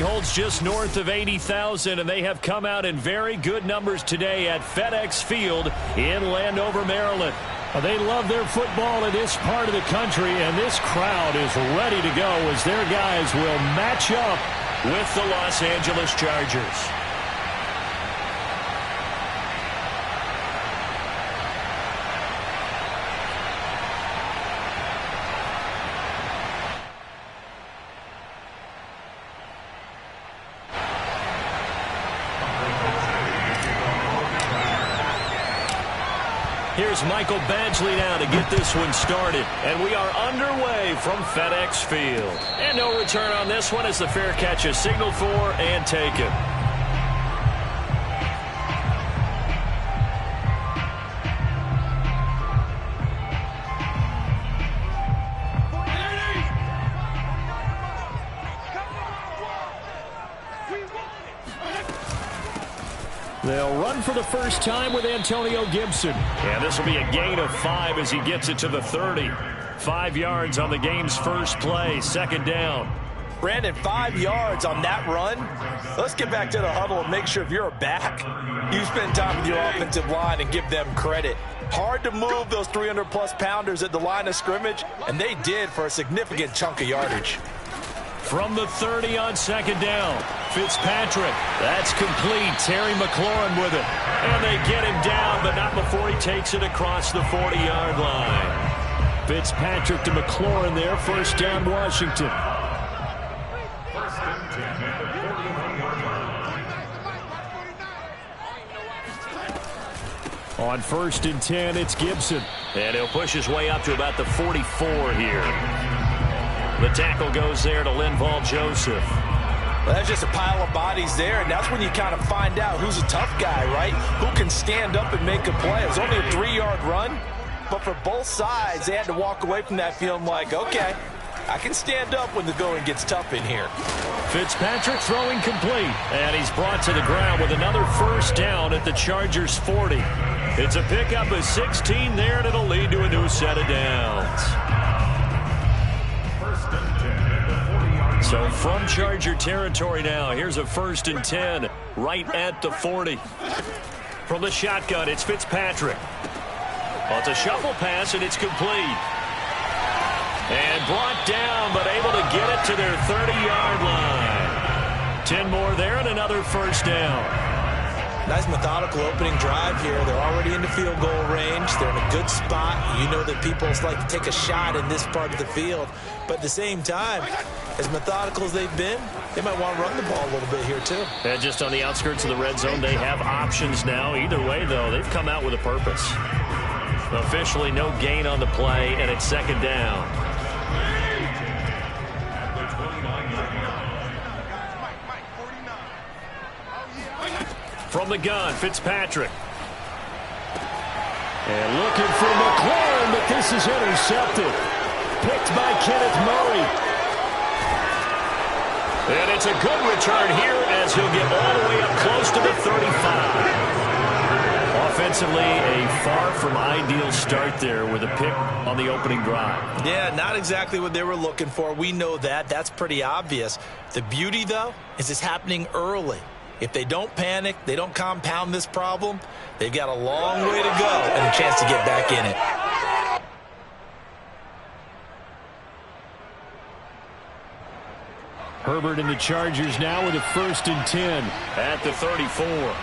holds just north of 80,000, and they have come out in very good numbers today at FedEx Field in Landover, Maryland. They love their football in this part of the country, and this crowd is ready to go as their guys will match up with the Los Angeles Chargers. Here's Michael Badgley now to get this one started. And we are underway from FedEx Field. And no return on this one as the fair catch is signaled for and taken. They'll run for the first time with Antonio Gibson. And this will be a gain of 5 as he gets it to the 30. 5 yards on the game's first play, second down. Brandon, 5 yards on that run. Let's get back to the huddle and make sure if you're a back, you spend time with your offensive line and give them credit. Hard to move those 300-plus pounders at the line of scrimmage, and they did for a significant chunk of yardage. From the 30 on second down, Fitzpatrick. That's complete. Terry McLaurin with it. And they get him down, but not before he takes it across the 40-yard line. Fitzpatrick to McLaurin there. First down, Washington. On 1st and 10, it's Gibson. And he'll push his way up to about the 44 here. The tackle goes there to Linval Joseph. Well, that's just a pile of bodies there, and that's when you kind of find out who's a tough guy, right? Who can stand up and make a play. It was only a 3-yard run, but for both sides, they had to walk away from that feeling like, okay, I can stand up when the going gets tough in here. Fitzpatrick throwing complete, and he's brought to the ground with another first down at the Chargers' 40. It's a pickup of 16 there, and it'll lead to a new set of downs. So from Charger territory now, here's a 1st and 10 right at the 40. From the shotgun, it's Fitzpatrick. Well, it's a shuffle pass, and it's complete. And brought down, but able to get it to their 30-yard line. 10 more there and another first down. Nice methodical opening drive here. They're already in the field goal range. They're in a good spot. You know that people like to take a shot in this part of the field. But at the same time, as methodical as they've been, they might want to run the ball a little bit here too. And just on the outskirts of the red zone, they have options now. Either way, though, they've come out with a purpose. Officially no gain on the play, and it's second down. From the gun, Fitzpatrick. And looking for McLaurin, but this is intercepted. Picked by Kenneth Murray. And it's a good return here as he'll get all the way up close to the 35. Offensively, a far from ideal start there with a pick on the opening drive. Yeah, not exactly what they were looking for. We know that. That's pretty obvious. The beauty, though, is it's happening early. If they don't panic, they don't compound this problem, they've got a long way to go and a chance to get back in it. Herbert and the Chargers now with a 1st and 10 at the 34.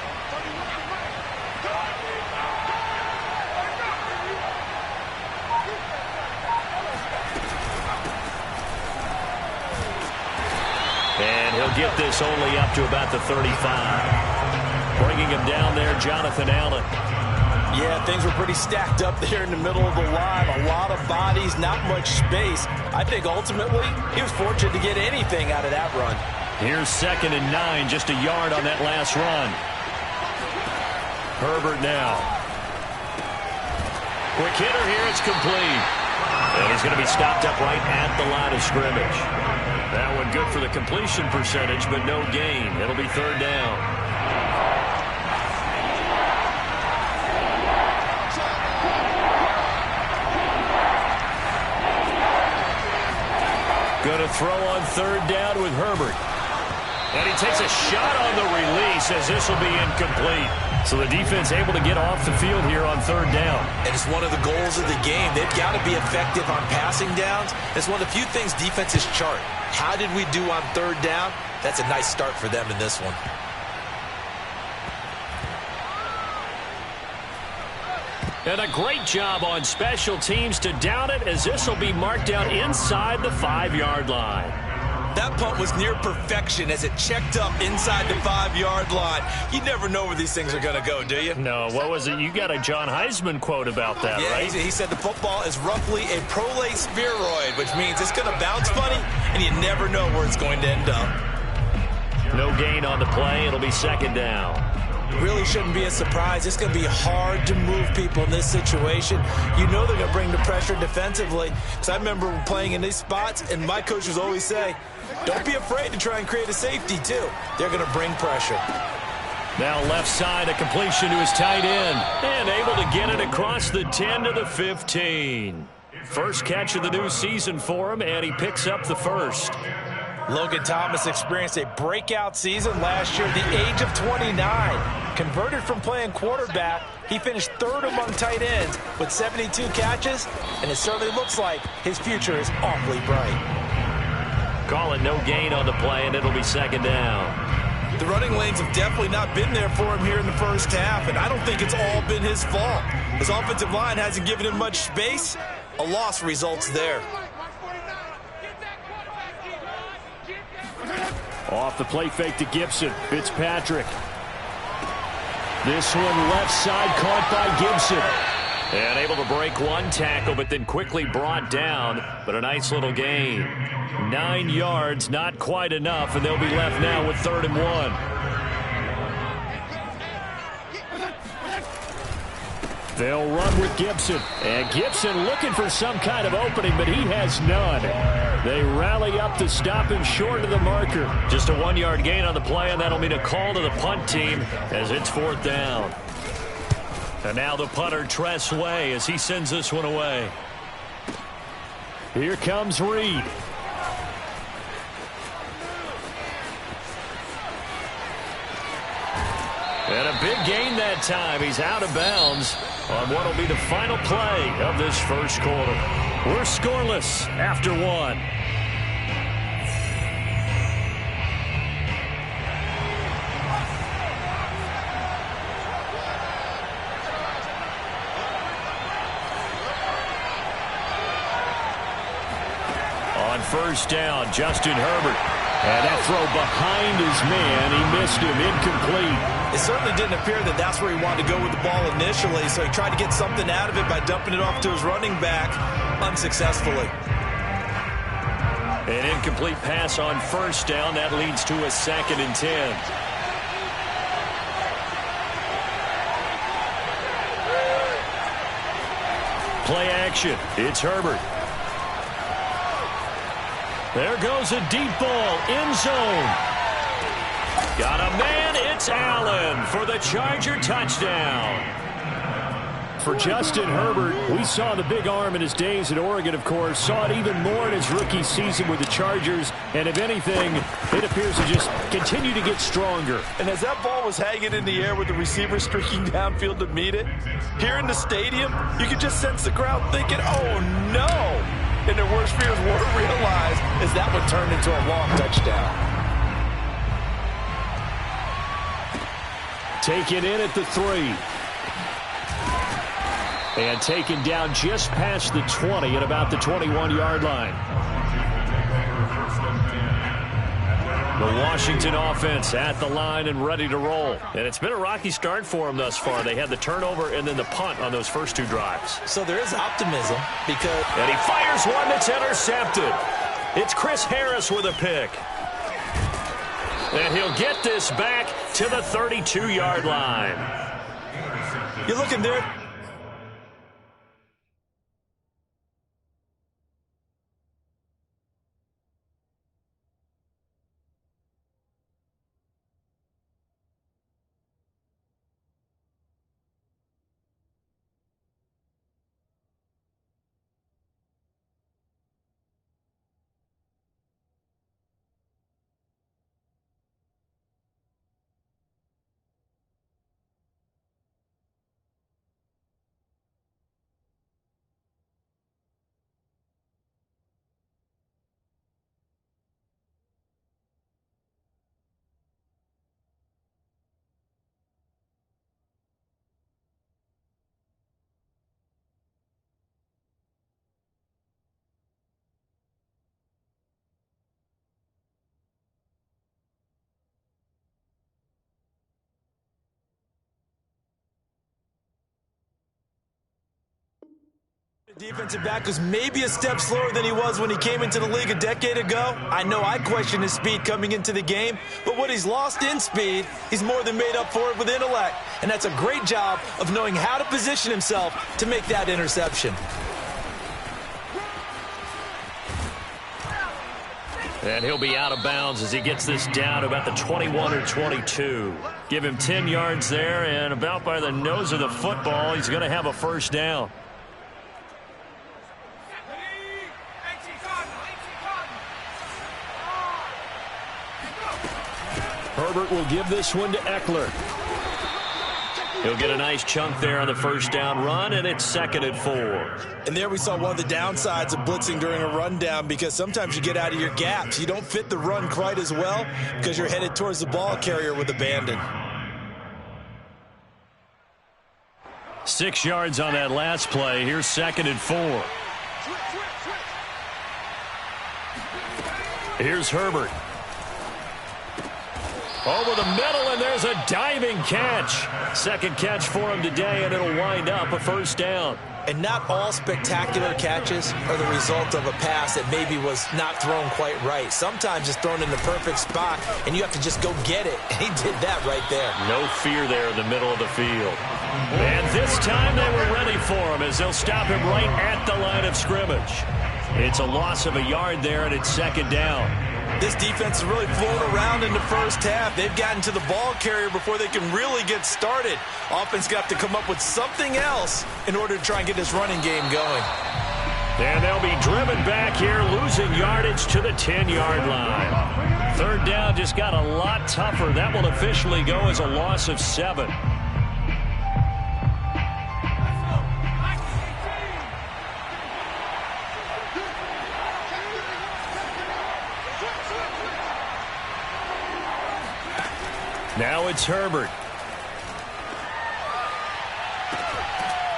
And he'll get this only up to about the 35. Bringing him down there, Jonathan Allen. Yeah, things were pretty stacked up there in the middle of the line. A lot of bodies, not much space. I think ultimately he was fortunate to get anything out of that run. Here's 2nd and 9, just a yard on that last run. Herbert now. Quick hitter here, it's complete. And he's going to be stopped up right at the line of scrimmage. That one good for the completion percentage, but no gain. It'll be 3rd down. Going to throw on 3rd down with Herbert. And he takes a shot on the release as this will be incomplete. So the defense able to get off the field here on third down. And it's one of the goals of the game. They've got to be effective on passing downs. It's one of the few things defenses chart. How did we do on third down? That's a nice start for them in this one. And a great job on special teams to down it, as this will be marked down inside the 5-yard line. That punt was near perfection as it checked up inside the 5-yard line. You never know where these things are going to go, do you? No, what was it? You got a John Heisman quote about that, yeah, right? He said the football is roughly a prolate spheroid, which means it's going to bounce funny, and you never know where it's going to end up. No gain on the play. It'll be second down. Really shouldn't be a surprise. It's going to be hard to move people in this situation. You know they're going to bring the pressure defensively. Because I remember playing in these spots, and my coaches always say, don't be afraid to try and create a safety, too. They're going to bring pressure. Now left side, a completion to his tight end. And able to get it across the 10 to the 15. First catch of the new season for him, and he picks up the first. Logan Thomas experienced a breakout season last year at the age of 29. Converted from playing quarterback, he finished third among tight ends with 72 catches, and it certainly looks like his future is awfully bright. Call it no gain on the play, and it'll be second down. The running lanes have definitely not been there for him here in the first half, and I don't think it's all been his fault. His offensive line hasn't given him much space. A loss results there. Off the play fake to Gibson. Fitzpatrick. This one left side caught by Gibson. And able to break one tackle, but then quickly brought down. But a nice little gain. 9 yards, not quite enough, and they'll be left now with 3rd and 1. They'll run with Gibson. And Gibson looking for some kind of opening, but he has none. They rally up to stop him short of the marker. Just a 1-yard gain on the play, and that'll mean a call to the punt team as it's 4th down. And now the punter, Tress Way, as he sends this one away. Here comes Reed. And a big gain that time. He's out of bounds on what will be the final play of this first quarter. We're scoreless after 1. On first down, Justin Herbert. And that throw behind his man, he missed him, incomplete. It certainly didn't appear that that's where he wanted to go with the ball initially, so he tried to get something out of it by dumping it off to his running back unsuccessfully. An incomplete pass on first down. That leads to a 2nd and 10. Play action. It's Herbert. There goes a deep ball, end zone. Got a man, it's Allen for the Charger touchdown. For Justin Herbert, we saw the big arm in his days at Oregon, of course. Saw it even more in his rookie season with the Chargers. And if anything, it appears to just continue to get stronger. And as that ball was hanging in the air with the receiver streaking downfield to meet it, here in the stadium, you could just sense the crowd thinking, oh no! And their worst fears were realized as that one turned into a long touchdown. Taken in at the 3. And taken down just past the 20 at about the 21-yard line. The Washington offense at the line and ready to roll. And it's been a rocky start for them thus far. They had the turnover and then the punt on those first 2 drives. So there is optimism because... And he fires one that's intercepted. It's Chris Harris with a pick. And he'll get this back to the 32-yard line. You're looking there. Defensive back was maybe a step slower than he was when he came into the league a decade ago. I know I questioned his speed coming into the game, but what he's lost in speed, he's more than made up for it with intellect. And that's a great job of knowing how to position himself to make that interception. And he'll be out of bounds as he gets this down about the 21 or 22. Give him 10 yards there, and about by the nose of the football, he's going to have a first down. Herbert will give this one to Eckler. He'll get a nice chunk there on the first down run, and it's 2nd and 4. And there we saw one of the downsides of blitzing during a rundown, because sometimes you get out of your gaps. You don't fit the run quite as well because you're headed towards the ball carrier with abandon. 6 yards on that last play. Here's 2nd and 4. Here's Herbert. Over the middle, and there's a diving catch. Second catch for him today, and it'll wind up a first down. And not all spectacular catches are the result of a pass that maybe was not thrown quite right. Sometimes it's thrown in the perfect spot, and you have to just go get it. And he did that right there. No fear there in the middle of the field. And this time they were ready for him as they'll stop him right at the line of scrimmage. It's a loss of a yard there, and it's 2nd down. This defense has really flown around in the first half. They've gotten to the ball carrier before they can really get started. Offense got to come up with something else in order to try and get this running game going. And they'll be driven back here, losing yardage to the 10-yard line. Third down just got a lot tougher. That will officially go as a loss of 7. Now it's Herbert.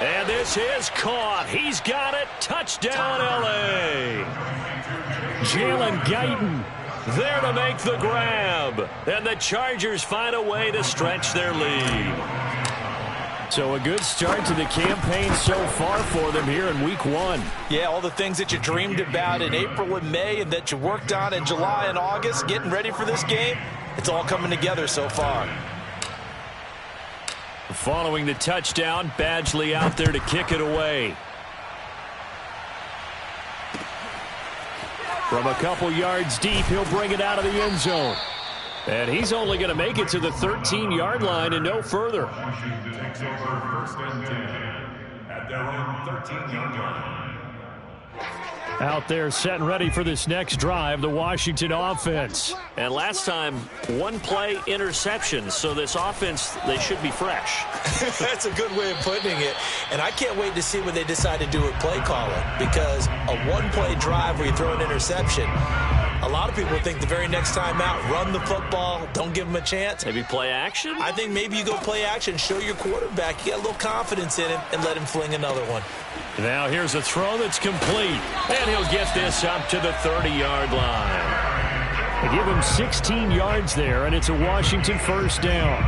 And this is caught. He's got it. Touchdown, L.A. Jalen Guyton there to make the grab. And the Chargers find a way to stretch their lead. So a good start to the campaign so far for them here in Week 1. Yeah, all the things that you dreamed about in April and May and that you worked on in July and August, getting ready for this game, it's all coming together so far. Following the touchdown, Badgley out there to kick it away. From a couple yards deep, he'll bring it out of the end zone. And he's only going to make it to the 13-yard line and no further. Washington takes over 1st and 10 at their own 13-yard line. Out there set and ready for this next drive, the Washington offense. And last time, one play interception, so this offense, they should be fresh. That's a good way of putting it. And I can't wait to see what they decide to do with play calling, because a one-play drive where you throw an interception, a lot of people think the very next time out, run the football, don't give them a chance. Maybe play action? I think maybe you go play action, show your quarterback, you got a little confidence in him, and let him fling another one. Now here's a throw that's complete, and he'll get this up to the 30-yard line. They give him 16 yards there, and it's a Washington first down.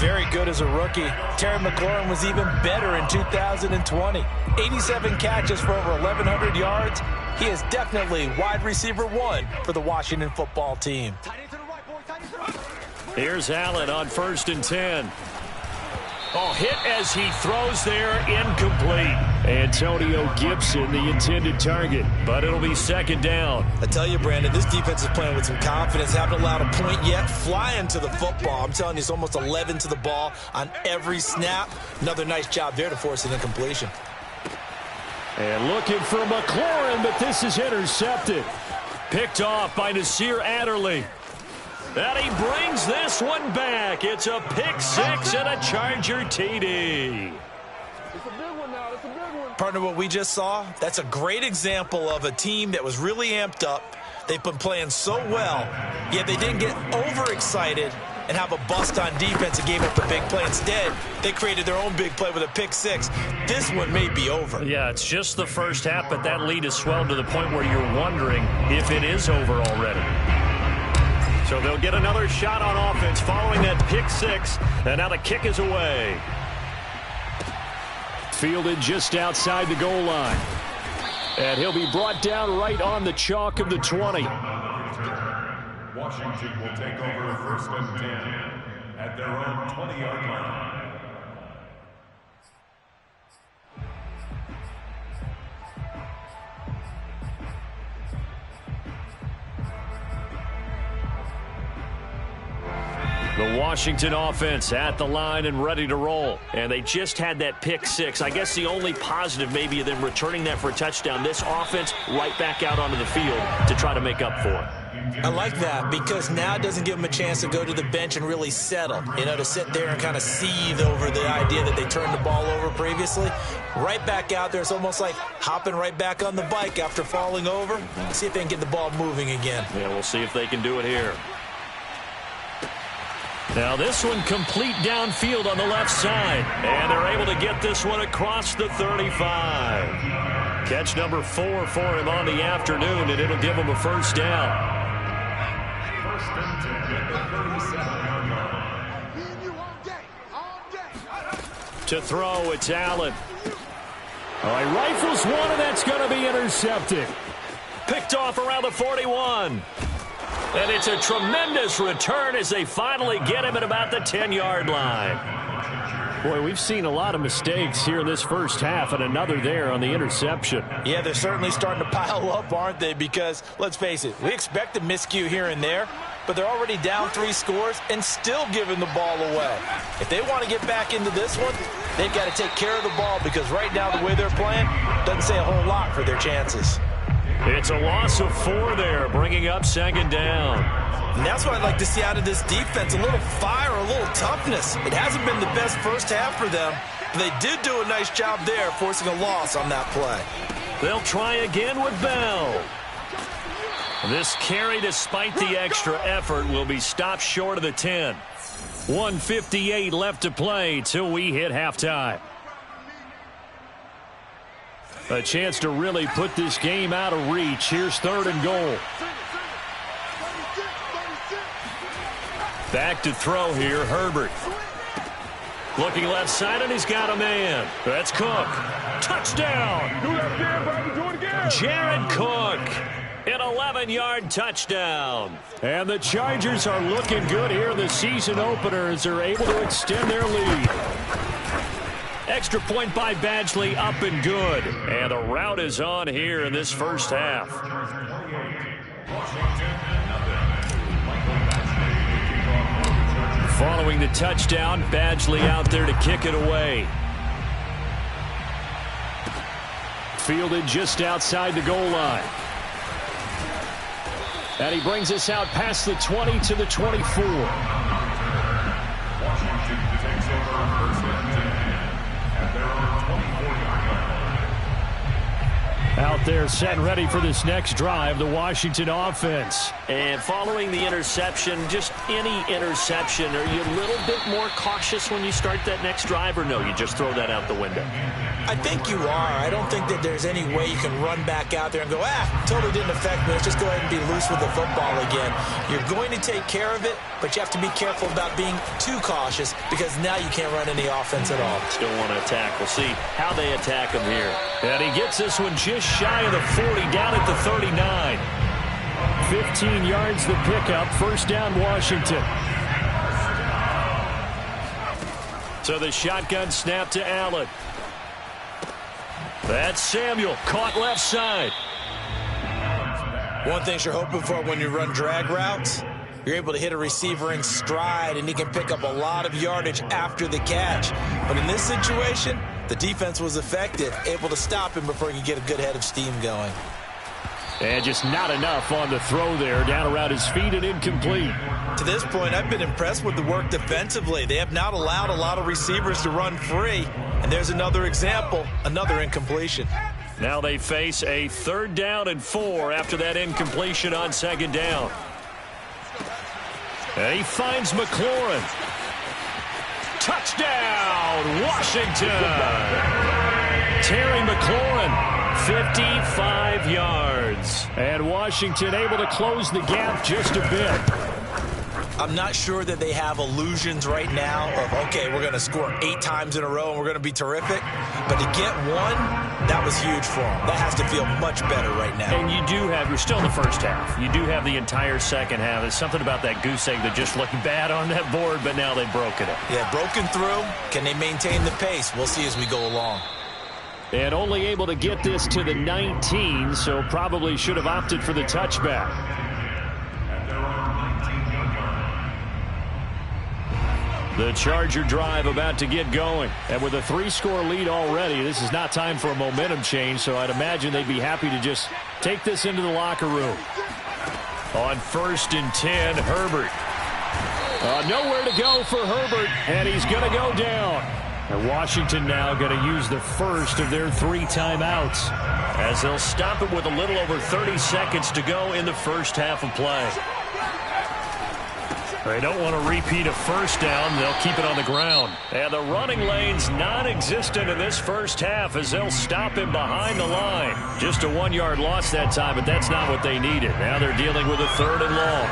Very good as a rookie. Terry McLaurin was even better in 2020. 87 catches for over 1,100 yards. He is definitely wide receiver 1 for the Washington football team. Here's Allen on 1st and 10. Oh, hit as he throws there, incomplete. Antonio Gibson, the intended target, but it'll be 2nd down. I tell you, Brandon, this defense is playing with some confidence. Haven't allowed a point yet. Flying to the football. I'm telling you, it's almost 11 to the ball on every snap. Another nice job there to force an incompletion. And looking for McLaurin, but this is intercepted. Picked off by Nasir Adderley. And he brings this one back. It's a pick six and a Charger TD. It's a big one now. It's a big one. Partner, what we just saw, that's a great example of a team that was really amped up. They've been playing so well, yet they didn't get overexcited and have a bust on defense and gave up a big play. Instead, they created their own big play with a pick six. This one may be over. Yeah, it's just the first half, but that lead has swelled to the point where you're wondering if it is over already. So they'll get another shot on offense following that pick six, and now the kick is away. Fielded just outside the goal line. And he'll be brought down right on the chalk of the 20. Washington will take over first and 10 at their own 20-yard line. The Washington offense at the line and ready to roll. And they just had that pick six. I guess the only positive maybe of them returning that for a touchdown. This offense right back out onto the field to try to make up for it. I like that because now it doesn't give them a chance to go to the bench and really settle. You know, to sit there and kind of seethe over the idea that they turned the ball over previously. Right back out there. It's almost like hopping right back on the bike after falling over. See if they can get the ball moving again. Yeah, we'll see if they can do it here. Now this one complete downfield on the left side. And they're able to get this one across the 35. Catch number 4 for him on the afternoon, and it'll give him a first down. First and 10 at the 37-yard line. To throw, it's Allen. All right, rifles one, and that's going to be intercepted. Picked off around the 41. And it's a tremendous return as they finally get him at about the 10-yard line. Boy, we've seen a lot of mistakes here in this first half, and another there on the interception. Yeah, they're certainly starting to pile up, aren't they? Because, let's face it, we expect a miscue here and there, but they're already down 3 scores and still giving the ball away. If they want to get back into this one, they've got to take care of the ball because right now the way they're playing doesn't say a whole lot for their chances. It's a loss of 4 there, bringing up second down. And that's what I'd like to see out of this defense, a little fire, a little toughness. It hasn't been the best first half for them, but they did do a nice job there forcing a loss on that play. They'll try again with Bell. This carry, despite the extra effort, will be stopped short of the 10. 1:58 left to play till we hit halftime. A chance to really put this game out of reach. Here's 3rd and goal. Back to throw here, Herbert. Looking left side, and he's got a man. That's Cook. Touchdown! Do that again, baby. Do it again. Jared Cook. An 11-yard touchdown. And the Chargers are looking good here in the season opener as they're able to extend their lead. Extra point by Badgley, up and good. And the route is on here in this first half. Following the touchdown, Badgley out there to kick it away. Fielded just outside the goal line. And he brings us out past the 20 to the 24. Washington takes over first and 10 at their own 24-yard line. Out there set and ready for this next drive, the Washington offense. And following the interception, just any interception, are you a little bit more cautious when you start that next drive, or no, you just throw that out the window? I think you are. I don't think that there's any way you can run back out there and go, totally didn't affect me. Let's just go ahead and be loose with the football again. You're going to take care of it, but you have to be careful about being too cautious because now you can't run any offense at all. Still want to attack. We'll see how they attack him here. And he gets this one just shy of the 40, down at the 39. 15 yards the pickup. First down, Washington. So the shotgun snap to Allen. That's Samuel, caught left side. One thing you're hoping for when you run drag routes, you're able to hit a receiver in stride, and he can pick up a lot of yardage after the catch. But in this situation, the defense was effective, able to stop him before he could get a good head of steam going. And just not enough on the throw there, down around his feet and incomplete. To this point, I've been impressed with the work defensively. They have not allowed a lot of receivers to run free. And there's another example, another incompletion. Now they face a 3rd down and 4 after that incompletion on 2nd down. And he finds McLaurin. Touchdown, Washington! Terry McLaurin. 55 yards. And Washington able to close the gap just a bit. I'm not sure that they have illusions right now of, okay, we're going to score 8 times in a row and we're going to be terrific. But to get one, that was huge for them. That has to feel much better right now. And you're still in the first half. You do have the entire second half. There's something about that goose egg that just looked bad on that board, but now they've broken it. Yeah, broken through. Can they maintain the pace? We'll see as we go along. And only able to get this to the 19, so probably should have opted for the touchback. The Charger drive about to get going. And with a 3-score lead already, this is not time for a momentum change, so I'd imagine they'd be happy to just take this into the locker room. On 1st and 10, Herbert. Nowhere to go for Herbert, and he's going to go down. And Washington now going to use the first of their 3 timeouts, as they'll stop it with a little over 30 seconds to go in the first half of play. They don't want to repeat a first down. They'll keep it on the ground. And the running lane's non-existent in this first half as they'll stop him behind the line. Just a 1-yard loss that time, but that's not what they needed. Now they're dealing with a 3rd and long.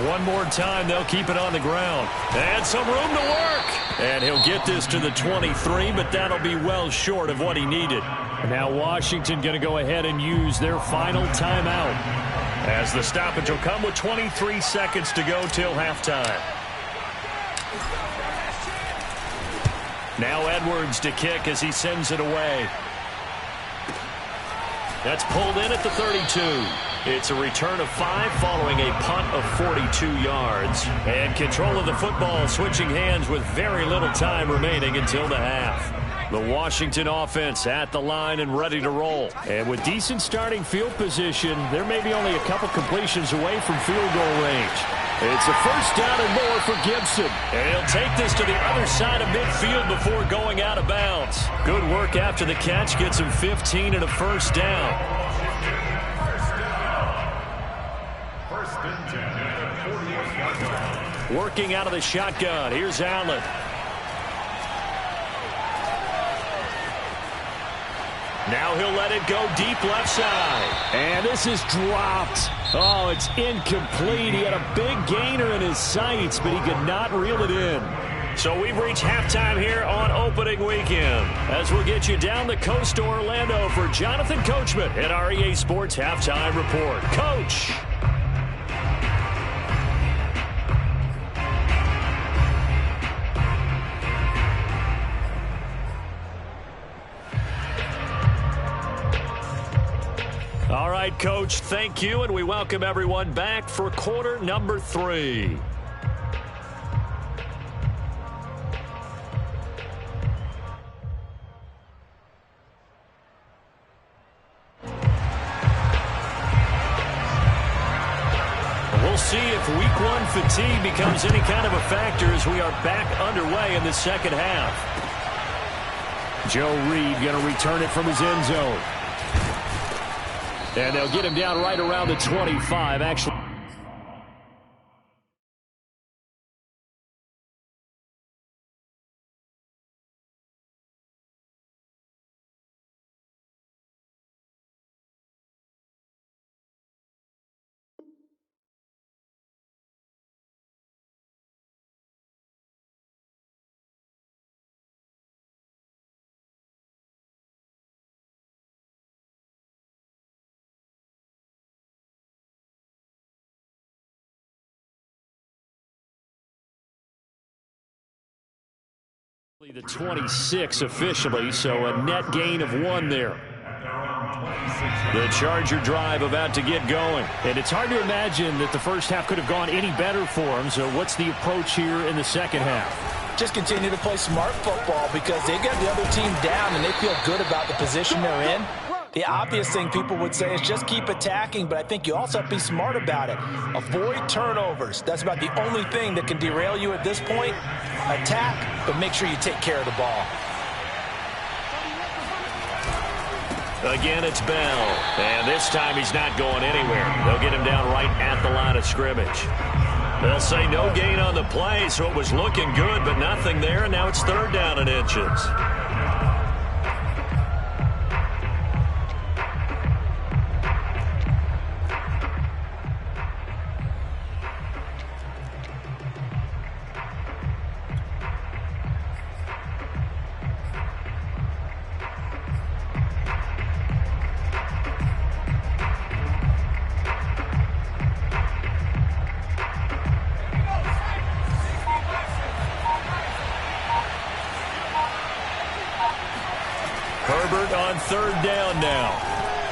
One more time, they'll keep it on the ground. And some room to work. And he'll get this to the 23, but that'll be well short of what he needed. Now Washington going to go ahead and use their final timeout, as the stoppage will come with 23 seconds to go till halftime. Now Edwards to kick as he sends it away. That's pulled in at the 32. It's a return of 5 following a punt of 42 yards. And control of the football switching hands with very little time remaining until the half. The Washington offense at the line and ready to roll. And with decent starting field position, there may be only a couple completions away from field goal range. It's a first down and more for Gibson. And he'll take this to the other side of midfield before going out of bounds. Good work after the catch. Gets him 15 and a first down. First and 10 at the 48-yard line. Working out of the shotgun. Here's Allen. Now he'll let it go deep left side. And this is dropped. Oh, it's incomplete. He had a big gainer in his sights, but he could not reel it in. So we've reached halftime here on opening weekend, as we'll get you down the coast to Orlando for Jonathan Coachman at our EA Sports Halftime Report. Coach. All right, Coach, thank you, and we welcome everyone back for quarter number 3. We'll see if week 1 fatigue becomes any kind of a factor as we are back underway in the second half. Joe Reed going to return it from his end zone. And they'll get him down right around the 25, actually. The 26 officially, so a net gain of 1 there. The Charger drive about to get going. And it's hard to imagine that the first half could have gone any better for them. So what's the approach here in the second half? Just continue to play smart football because they got the other team down and they feel good about the position they're in. The obvious thing people would say is just keep attacking, but I think you also have to be smart about it. Avoid turnovers. That's about the only thing that can derail you at this point. Attack, but make sure you take care of the ball. Again, it's Bell. And this time he's not going anywhere. They'll get him down right at the line of scrimmage. They'll say no gain on the play, so it was looking good, but nothing there, and now it's 3rd down and inches.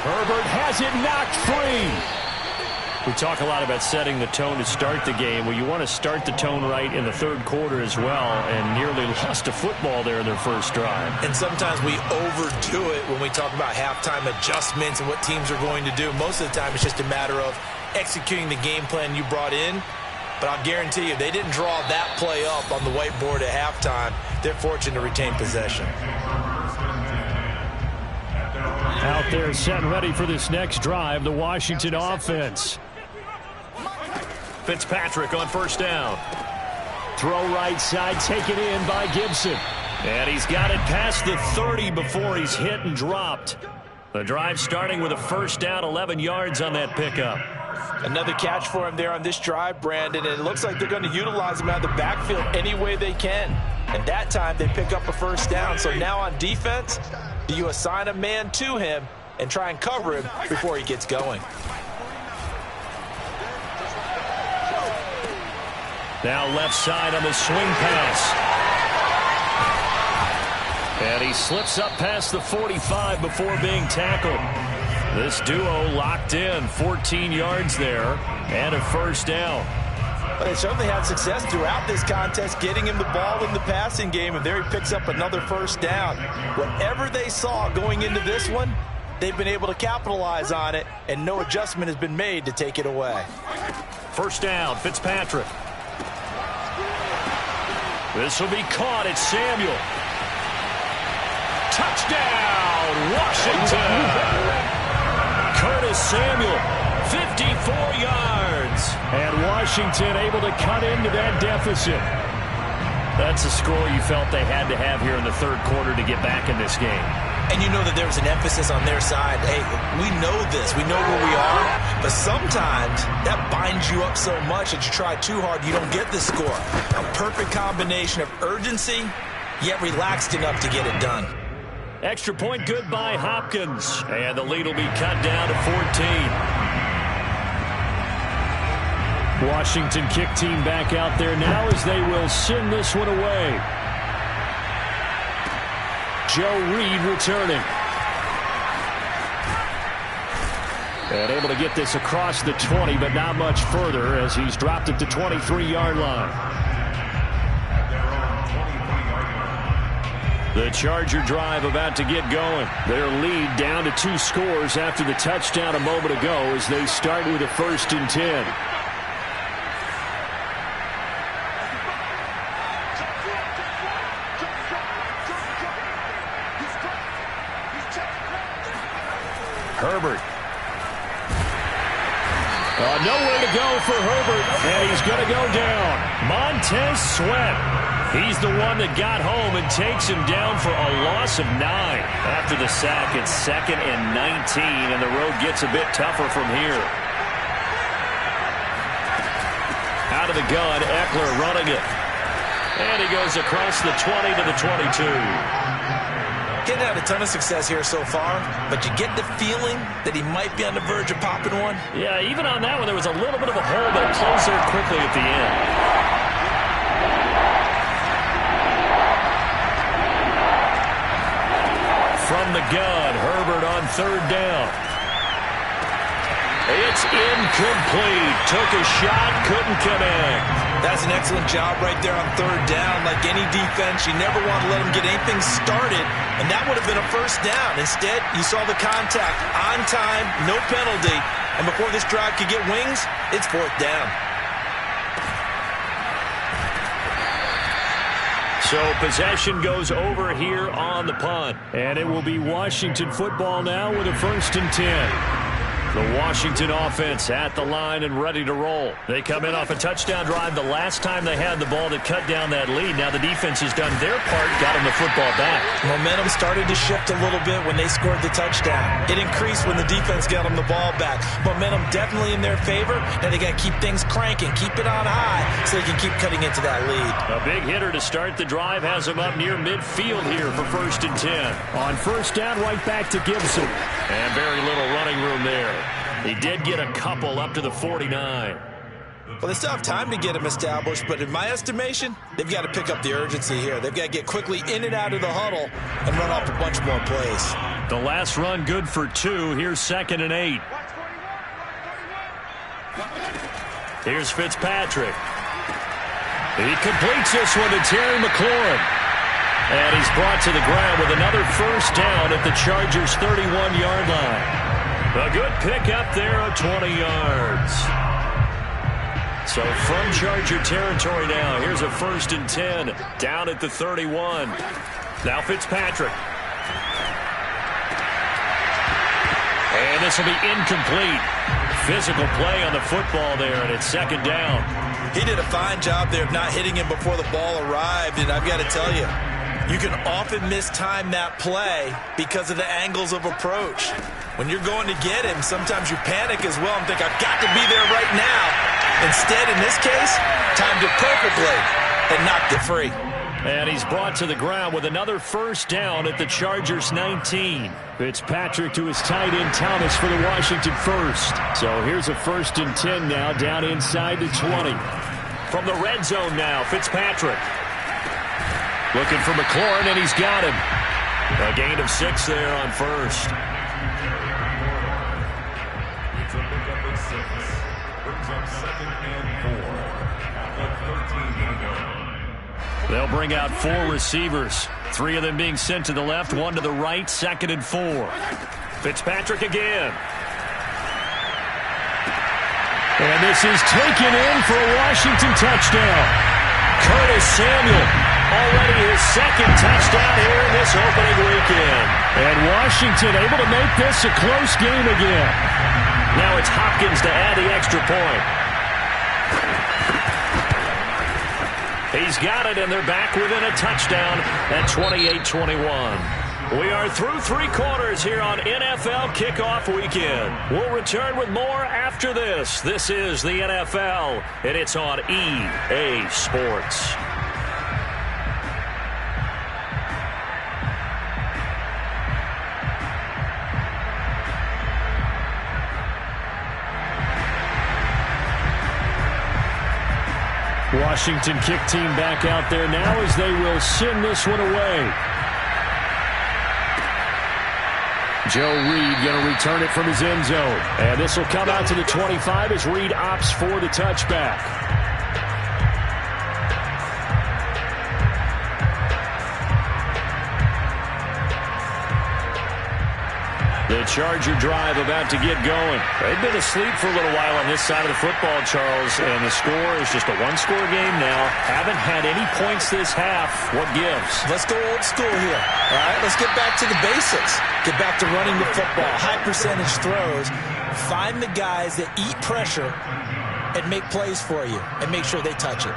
Herbert has it knocked free. We talk a lot about setting the tone to start the game. Well, you want to start the tone right in the third quarter as well, and nearly lost a football there in their first drive. And sometimes we overdo it when we talk about halftime adjustments and what teams are going to do. Most of the time, it's just a matter of executing the game plan you brought in. But I'll guarantee you, if they didn't draw that play up on the whiteboard at halftime, they're fortunate to retain possession. Out there set and ready for this next drive, the Washington offense. Fitzpatrick on first down. Throw right side, taken in by Gibson. And he's got it past the 30 before he's hit and dropped. The drive starting with a first down, 11 yards on that pickup. Another catch for him there on this drive, Brandon, and it looks like they're going to utilize him out of the backfield any way they can. And that time they pick up a first down. So now on defense, do you assign a man to him and try and cover him before he gets going? Now left side on the swing pass. And he slips up past the 45 before being tackled. This duo locked in, 14 yards there, and a first down. But they certainly had success throughout this contest getting him the ball in the passing game, and there he picks up another first down. Whatever they saw going into this one, they've been able to capitalize on it, and no adjustment has been made to take it away. First down, Fitzpatrick. This will be caught. It's Samuel. Touchdown, Washington. Curtis Samuel, 54 yards. And Washington able to cut into that deficit. That's a score you felt they had to have here in the third quarter to get back in this game. And you know that there was an emphasis on their side. Hey, we know this. We know where we are. But sometimes that binds you up so much that you try too hard, you don't get the score. A perfect combination of urgency, yet relaxed enough to get it done. Extra point good by Hopkins. And the lead will be cut down to 14. Washington kick team back out there now as they will send this one away. Joe Reed returning. And able to get this across the 20, but not much further as he's dropped it to 23-yard line. The Charger drive about to get going. Their lead down to 2 scores after the touchdown a moment ago as they start with a 1st and 10. Herbert. Nowhere to go for Herbert, and he's going to go down. Montez Sweat. He's the one that got home and takes him down for a loss of 9. After the sack, it's 2nd and 19, and the road gets a bit tougher from here. Out of the gun, Eckler running it. And he goes across the 20 to the 22. Getting had a ton of success here so far, but you get the feeling that he might be on the verge of popping one. Yeah, even on that one, there was a little bit of a hole, but it closed there quickly at the end. From the gun, Herbert on 3rd down. It's incomplete. Took a shot, couldn't connect. That's an excellent job right there on 3rd down. Like any defense, you never want to let them get anything started, and that would have been a first down. Instead, you saw the contact on time, no penalty, and before this drive could get wings, it's 4th down. So possession goes over here on the punt, and it will be Washington football now with a 1st and 10. The Washington offense at the line and ready to roll. They come in off a touchdown drive the last time they had the ball to cut down that lead. Now the defense has done their part, got them the football back. Momentum started to shift a little bit when they scored the touchdown. It increased when the defense got them the ball back. Momentum definitely in their favor. Now they got to keep things cranking, keep it on high so they can keep cutting into that lead. A big hitter to start the drive has them up near midfield here for 1st and 10. On 1st down, right back to Gibson. And very little running room there. He did get a couple up to the 49. Well, they still have time to get him established, but in my estimation, they've got to pick up the urgency here. They've got to get quickly in and out of the huddle and run off a bunch more plays. The last run good for 2. Here's 2nd and 8. Here's Fitzpatrick. He completes this one to Terry McLaurin. And he's brought to the ground with another first down at the Chargers' 31-yard line. A good pickup there of 20 yards. So from Charger territory now, here's a 1st and 10 down at the 31. Now Fitzpatrick. And this will be incomplete. Physical play on the football there, and it's 2nd down. He did a fine job there of not hitting him before the ball arrived, and I've got to tell you, you can often mistime that play because of the angles of approach. When you're going to get him, sometimes you panic as well and think, I've got to be there right now. Instead, in this case, timed it perfectly and knocked it free. And he's brought to the ground with another first down at the Chargers' 19. Fitzpatrick to his tight end Thomas for the Washington first. So here's a 1st and 10 now down inside the 20. From the red zone now, Fitzpatrick. Looking for McLaurin, and he's got him. A gain of 6 there on first. It's a pickup of 6. Brings up 2nd and 4. At the 13-yard line. They'll bring out 4 receivers. 3 of them being sent to the left, 1 to the right, 2nd and 4. Fitzpatrick again. And this is taken in for a Washington touchdown. Curtis Samuel, already his 2nd touchdown here in this opening weekend. And Washington able to make this a close game again. Now it's Hopkins to add the extra point. He's got it, and they're back within a touchdown at 28-21. We are through 3 quarters here on NFL Kickoff Weekend. We'll return with more after this. This is the NFL, and it's on EA Sports. Washington kick team back out there now as they will send this one away. Joe Reed going to return it from his end zone. And this will come out to the 25 as Reed opts for the touchback. The Charger drive about to get going. They've been asleep for a little while on this side of the football, Charles, and the score is just a one-score game now. Haven't had any points this half. What gives? Let's go old school here. All right, let's get back to the basics. Get back to running the football. High percentage throws. Find the guys that eat pressure and make plays for you and make sure they touch it.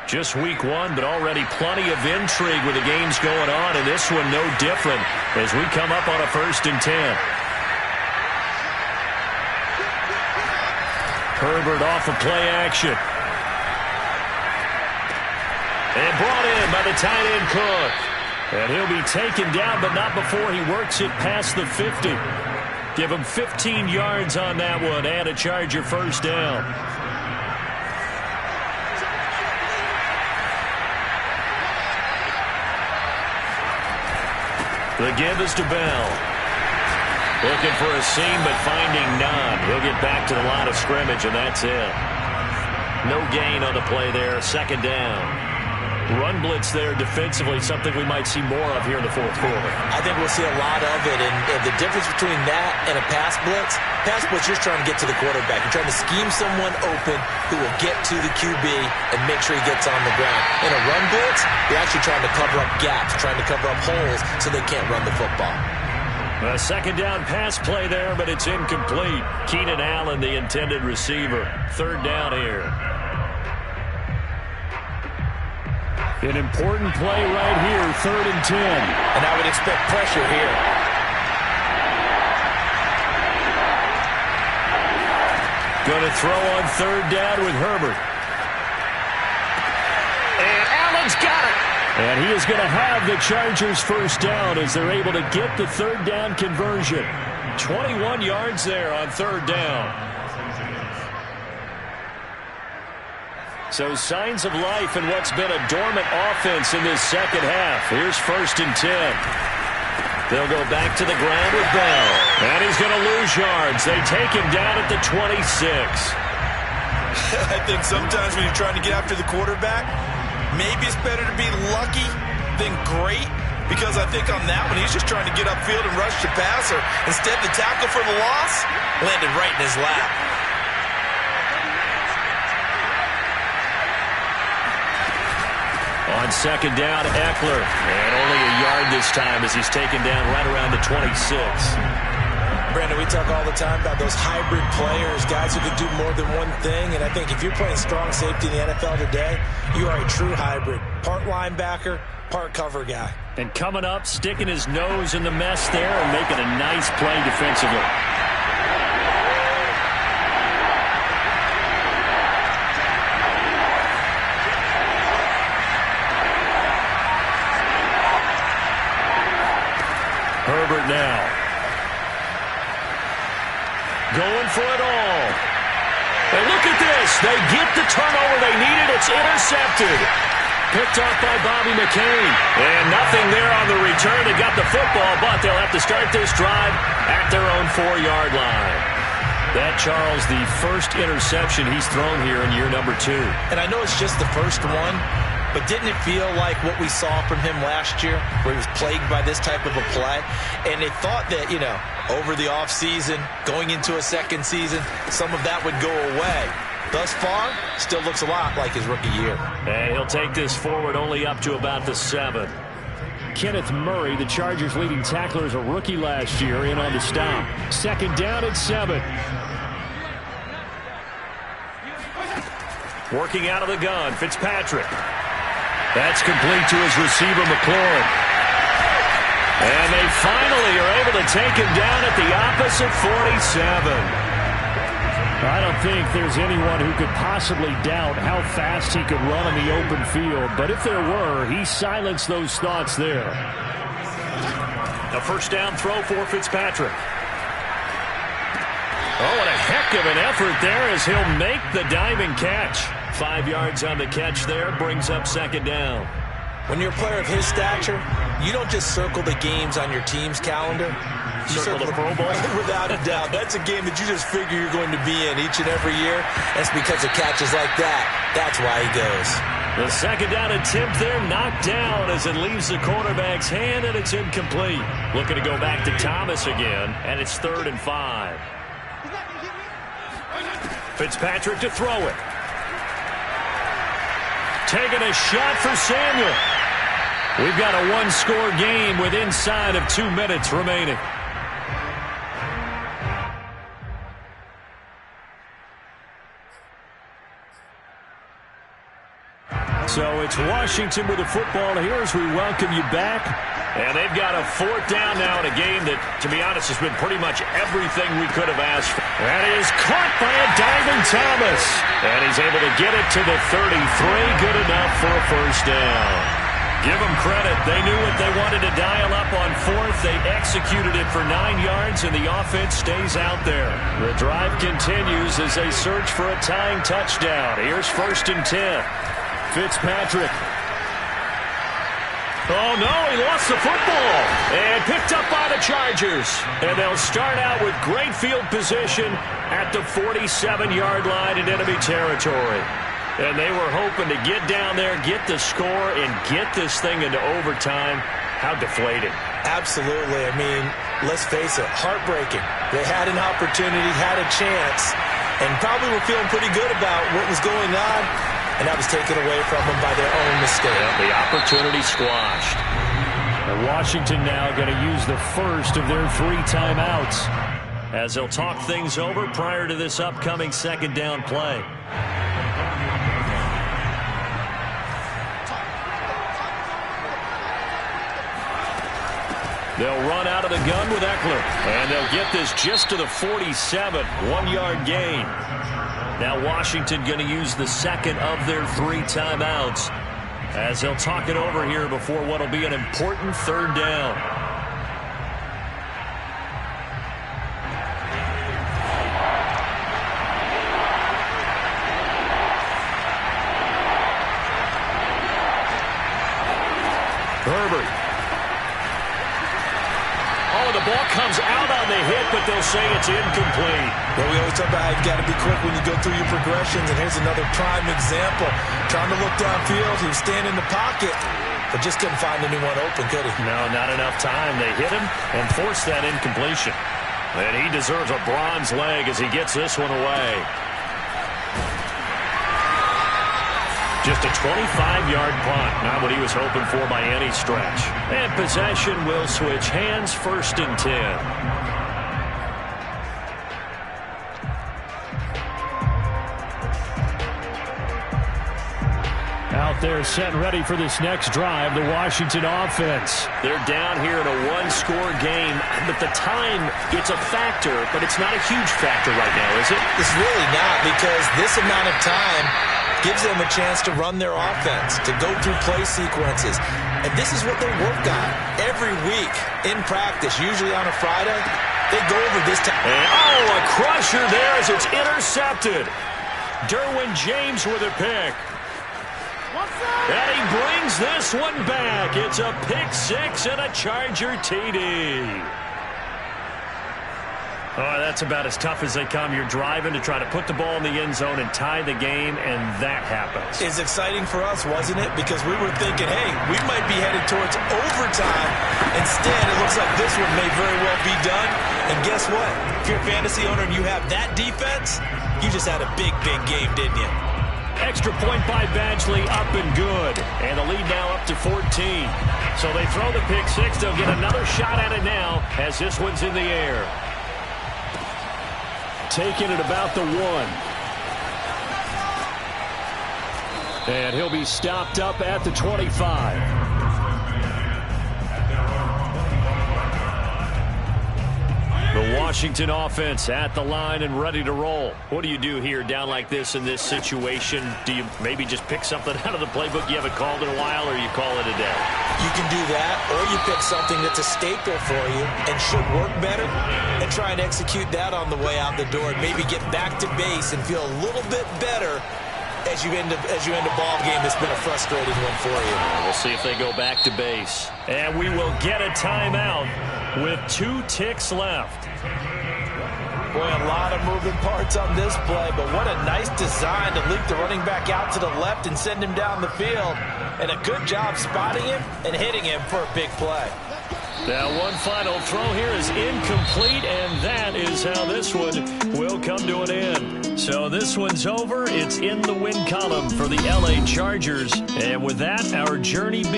Just week 1, but already plenty of intrigue with the games going on, and this one no different as we come up on a 1st and 10. Herbert off of play action. And brought in by the tight end Cook. And he'll be taken down, but not before he works it past the 50. Give him 15 yards on that one and a Charger first down. The give is to Bell. Looking for a seam, but finding none. He'll get back to the line of scrimmage, and that's it. No gain on the play there. 2nd down. Run blitz there defensively, something we might see more of here in the 4th quarter. I think we'll see a lot of it, and the difference between that and a pass blitz, you're trying to get to the quarterback. You're trying to scheme someone open who will get to the QB and make sure he gets on the ground. In a run blitz, you're actually trying to cover up gaps, trying to cover up holes so they can't run the football. A 2nd down pass play there, but it's incomplete. Keenan Allen, the intended receiver. 3rd down here. An important play right here, 3rd and 10. And I would expect pressure here. Going to throw on 3rd down with Herbert. And Allen's got it. And he is going to have the Chargers first down as they're able to get the 3rd down conversion. 21 yards there on third down. So signs of life in what's been a dormant offense in this second half. Here's 1st and 10. They'll go back to the ground with Bell. And he's going to lose yards. They take him down at the 26. I think sometimes when you're trying to get after the quarterback, maybe it's better to be lucky than great. Because I think on that one, he's just trying to get upfield and rush the passer. Instead, the tackle for the loss landed right in his lap. On second down, Eckler. And only a yard this time as he's taken down right around the 26. Brandon, we talk all the time about those hybrid players, guys who can do more than one thing. And I think if you're playing strong safety in the NFL today, you are a true hybrid. Part linebacker, part cover guy. And coming up, sticking his nose in the mess there and making a nice play defensively. Herbert now. Going for it all. And look at this. They get the turnover they needed. It's intercepted. Picked off by Bobby McCain. And nothing there on the return. They got the football, but they'll have to start this drive at their own 4-yard line. That, Charles, the first interception he's thrown here in year number 2. And I know it's just the first one, but didn't it feel like what we saw from him last year, where he was plagued by this type of a play? And they thought that, you know, over the offseason, going into a second season, some of that would go away. Thus far, still looks a lot like his rookie year. And he'll take this forward only up to about the 7. Kenneth Murray, the Chargers' leading tackler, is a rookie last year, in on the stop. Second down at 7. Working out of the gun, Fitzpatrick. That's complete to his receiver, McLaurin. And they finally are able to take him down at the opposite 47. I don't think there's anyone who could possibly doubt how fast he could run in the open field. But if there were, he silenced those thoughts there. A first down throw for Fitzpatrick. Oh, what a heck of an effort there as he'll make the diving catch. 5 yards on the catch there, brings up second down. When you're a player of his stature, you don't just circle the games on your team's calendar. You circle the Pro Bowl? Without a doubt. That's a game that you just figure you're going to be in each and every year. That's because of catches like that. That's why he goes. The second down attempt there knocked down as it leaves the quarterback's hand, and it's incomplete. Looking to go back to Thomas again, and it's 3rd and 5. Fitzpatrick to throw it. Taking a shot for Samuel. We've got a one-score game with inside of 2 minutes remaining. So it's Washington with the football here as we welcome you back. And they've got a 4th down now in a game that, to be honest, has been pretty much everything we could have asked for. That is caught by a diving Thomas. And he's able to get it to the 33. Good enough for a first down. Give them credit. They knew what they wanted to dial up on 4th. They executed it for 9 yards, and the offense stays out there. The drive continues as they search for a tying touchdown. Here's 1st and 10. Fitzpatrick. Oh, no, he lost the football. And picked up by the Chargers. And they'll start out with great field position at the 47-yard line in enemy territory. And they were hoping to get down there, get the score, and get this thing into overtime. How deflating. Absolutely. I mean, let's face it, heartbreaking. They had an opportunity, had a chance, and probably were feeling pretty good about what was going on. And that was taken away from them by their own mistake. Yeah, the opportunity squashed. And Washington now going to use the first of their 3 timeouts as they'll talk things over prior to this upcoming second down play. They'll run out of the gun with Eckler. And they'll get this just to the 47. 1-yard gain. Now Washington going to use the second of their 3 timeouts as they'll talk it over here before what will be an important 3rd down. It's incomplete. Well, we always talk about how you've got to be quick when you go through your progressions, and here's another prime example. Trying to look downfield, he was standing in the pocket, but just couldn't find anyone open, could he? No, not enough time. They hit him and forced that incompletion. And he deserves a bronze leg as he gets this one away. Just a 25-yard punt, not what he was hoping for by any stretch. And possession will switch hands, 1st and 10. Out there set and ready for this next drive, the Washington offense. They're down here in a one-score game, but the time, it's a factor, but it's not a huge factor right now, is it? It's really not, because this amount of time gives them a chance to run their offense, to go through play sequences. And this is what they work on every week in practice, usually on a Friday. They go over this time. And, a crusher there as it's intercepted. Derwin James with a pick. And he brings this one back. It's a pick 6 and a Charger TD. Oh, that's about as tough as they come. You're driving to try to put the ball in the end zone and tie the game, and that happens. It's exciting for us, wasn't it? Because we were thinking, hey, we might be headed towards overtime. Instead, it looks like this one may very well be done. And guess what? If you're a fantasy owner and you have that defense, you just had a big, big game, didn't you? Extra point by Badgley, up and good. And the lead now up to 14. So they throw the pick 6. They'll get another shot at it now as this one's in the air. Taking it about the 1. And he'll be stopped up at the 25. The Washington offense at the line and ready to roll. What do you do here down like this in this situation? Do you maybe just pick something out of the playbook you haven't called in a while, or you call it a day? You can do that, or you pick something that's a staple for you and should work better and try and execute that on the way out the door and maybe get back to base and feel a little bit better as you end a ball game that's been a frustrating one for you. We'll see if they go back to base. And we will get a timeout with 2 ticks left. Boy, a lot of moving parts on this play, but what a nice design to leak the running back out to the left and send him down the field. And a good job spotting him and hitting him for a big play. Now one final throw here is incomplete, and that is how this one will come to an end. So this one's over. It's in the win column for the LA Chargers. And with that, our journey begins.